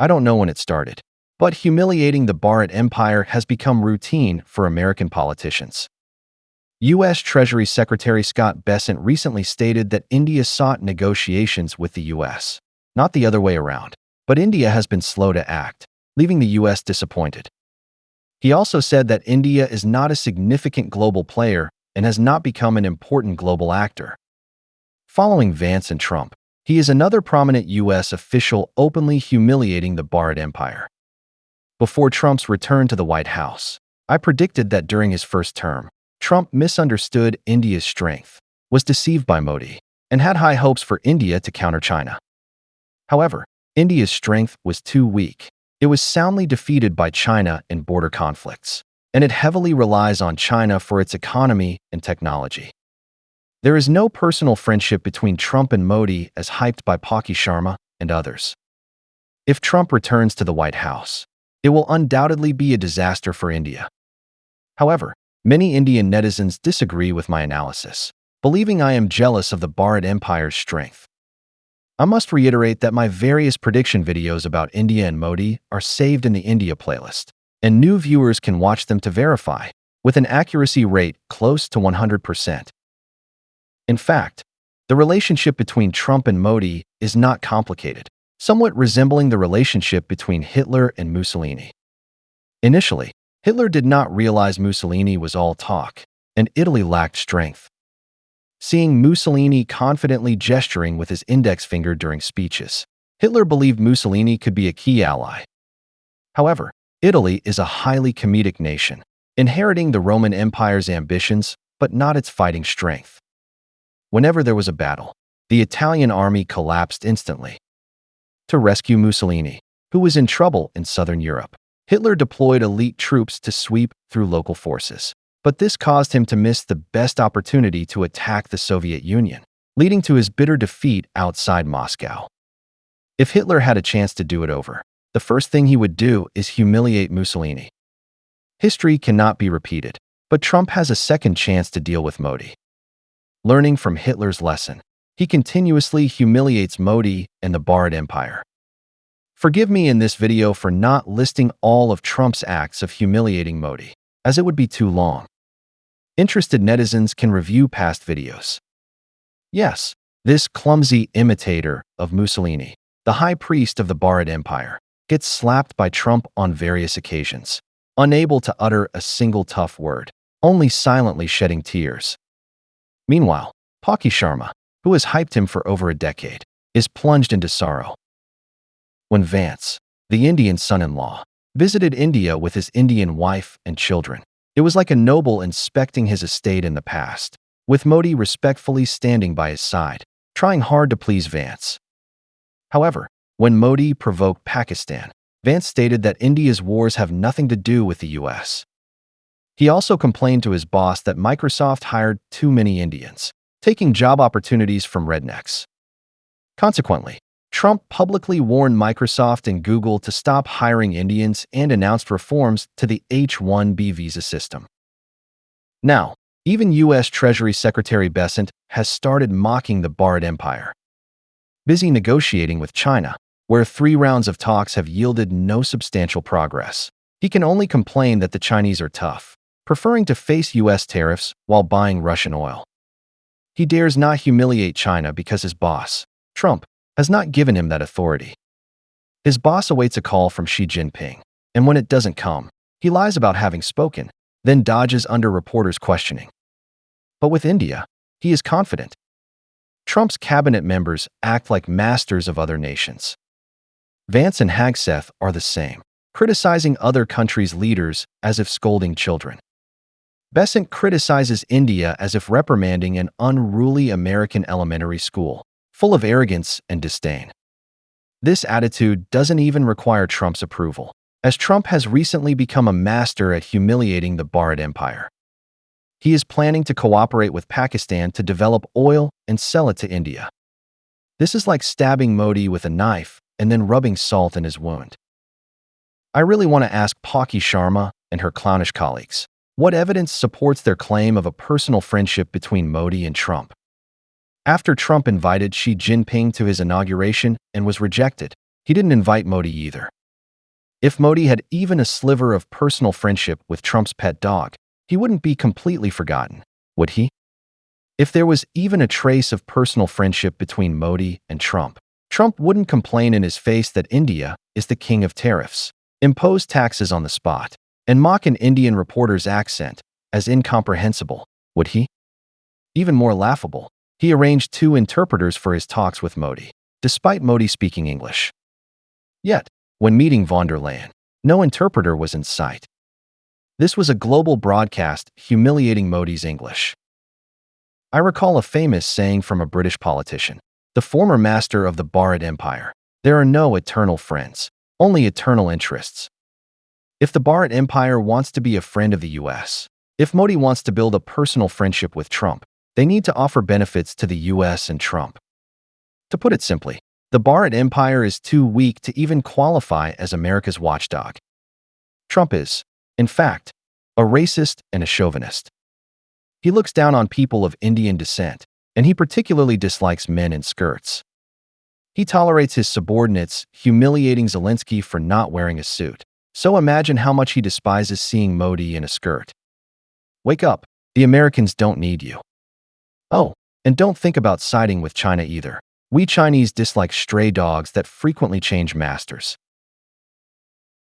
I don't know when it started, but humiliating the Bharat Empire has become routine for American politicians. U.S. Treasury Secretary Scott Bessent recently stated that India sought negotiations with the U.S., not the other way around, but India has been slow to act, leaving the U.S. disappointed. He also said that India is not a significant global player and has not become an important global actor. Following Vance and Trump, he is another prominent U.S. official openly humiliating the Bharat Empire. Before Trump's return to the White House, I predicted that during his first term, Trump misunderstood India's strength, was deceived by Modi, and had high hopes for India to counter China. However, India's strength was too weak. It was soundly defeated by China in border conflicts, and it heavily relies on China for its economy and technology. There is no personal friendship between Trump and Modi as hyped by Paki Sharma and others. If Trump returns to the White House, it will undoubtedly be a disaster for India. However, many Indian netizens disagree with my analysis, believing I am jealous of the Bharat Empire's strength. I must reiterate that my various prediction videos about India and Modi are saved in the India playlist, and new viewers can watch them to verify, with an accuracy rate close to 100%. In fact, the relationship between Trump and Modi is not complicated, somewhat resembling the relationship between Hitler and Mussolini. Initially, Hitler did not realize Mussolini was all talk, and Italy lacked strength. Seeing Mussolini confidently gesturing with his index finger during speeches, Hitler believed Mussolini could be a key ally. However, Italy is a highly comedic nation, inheriting the Roman Empire's ambitions but not its fighting strength. Whenever there was a battle, the Italian army collapsed instantly. To rescue Mussolini, who was in trouble in southern Europe, Hitler deployed elite troops to sweep through local forces. But this caused him to miss the best opportunity to attack the Soviet Union, leading to his bitter defeat outside Moscow. If Hitler had a chance to do it over, the first thing he would do is humiliate Mussolini. History cannot be repeated, but Trump has a second chance to deal with Modi. Learning from Hitler's lesson, he continuously humiliates Modi and the Bharat Empire. Forgive me in this video for not listing all of Trump's acts of humiliating Modi, as it would be too long. Interested netizens can review past videos. Yes, this clumsy imitator of Mussolini, the high priest of the Bharat Empire, gets slapped by Trump on various occasions, unable to utter a single tough word, only silently shedding tears. Meanwhile, Paki Sharma, who has hyped him for over a decade, is plunged into sorrow. When Vance, the Indian son-in-law, visited India with his Indian wife and children, it was like a noble inspecting his estate in the past, with Modi respectfully standing by his side, trying hard to please Vance. However, when Modi provoked Pakistan, Vance stated that India's wars have nothing to do with the U.S. He also complained to his boss that Microsoft hired too many Indians, taking job opportunities from rednecks. Consequently, Trump publicly warned Microsoft and Google to stop hiring Indians and announced reforms to the H-1B visa system. Now, even U.S. Treasury Secretary Bessent has started mocking the Bharat Empire. Busy negotiating with China, where 3 rounds of talks have yielded no substantial progress, he can only complain that the Chinese are tough, preferring to face U.S. tariffs while buying Russian oil. He dares not humiliate China because his boss, Trump, has not given him that authority. His boss awaits a call from Xi Jinping, and when it doesn't come, he lies about having spoken, then dodges under reporters' questioning. But with India, he is confident. Trump's cabinet members act like masters of other nations. Vance and Hegseth are the same, criticizing other countries' leaders as if scolding children. Bessent criticizes India as if reprimanding an unruly American elementary school, full of arrogance and disdain. This attitude doesn't even require Trump's approval, as Trump has recently become a master at humiliating the Bharat Empire. He is planning to cooperate with Pakistan to develop oil and sell it to India. This is like stabbing Modi with a knife and then rubbing salt in his wound. I really want to ask Paki Sharma and her clownish colleagues, what evidence supports their claim of a personal friendship between Modi and Trump? After Trump invited Xi Jinping to his inauguration and was rejected, He didn't invite Modi either. If Modi had even a sliver of personal friendship with Trump's pet dog, he wouldn't be completely forgotten, would he? If there was even a trace of personal friendship between Modi and Trump, Trump wouldn't complain in his face that India is the king of tariffs, impose taxes on the spot, and mock an Indian reporter's accent as incomprehensible, would he? Even more laughable, he arranged 2 interpreters for his talks with Modi, despite Modi speaking English. Yet, when meeting von der Leyen, no interpreter was in sight. This was a global broadcast humiliating Modi's English. I recall a famous saying from a British politician, the former master of the Bharat Empire: "There are no eternal friends, only eternal interests." If the Bharat Empire wants to be a friend of the US, if Modi wants to build a personal friendship with Trump, they need to offer benefits to the US and Trump. To put it simply, the Bharat Empire is too weak to even qualify as America's watchdog. Trump is, in fact, a racist and a chauvinist. He looks down on people of Indian descent, and he particularly dislikes men in skirts. He tolerates his subordinates humiliating Zelensky for not wearing a suit. So imagine how much he despises seeing Modi in a skirt. Wake up, the Americans don't need you. Oh, and don't think about siding with China either. We Chinese dislike stray dogs that frequently change masters.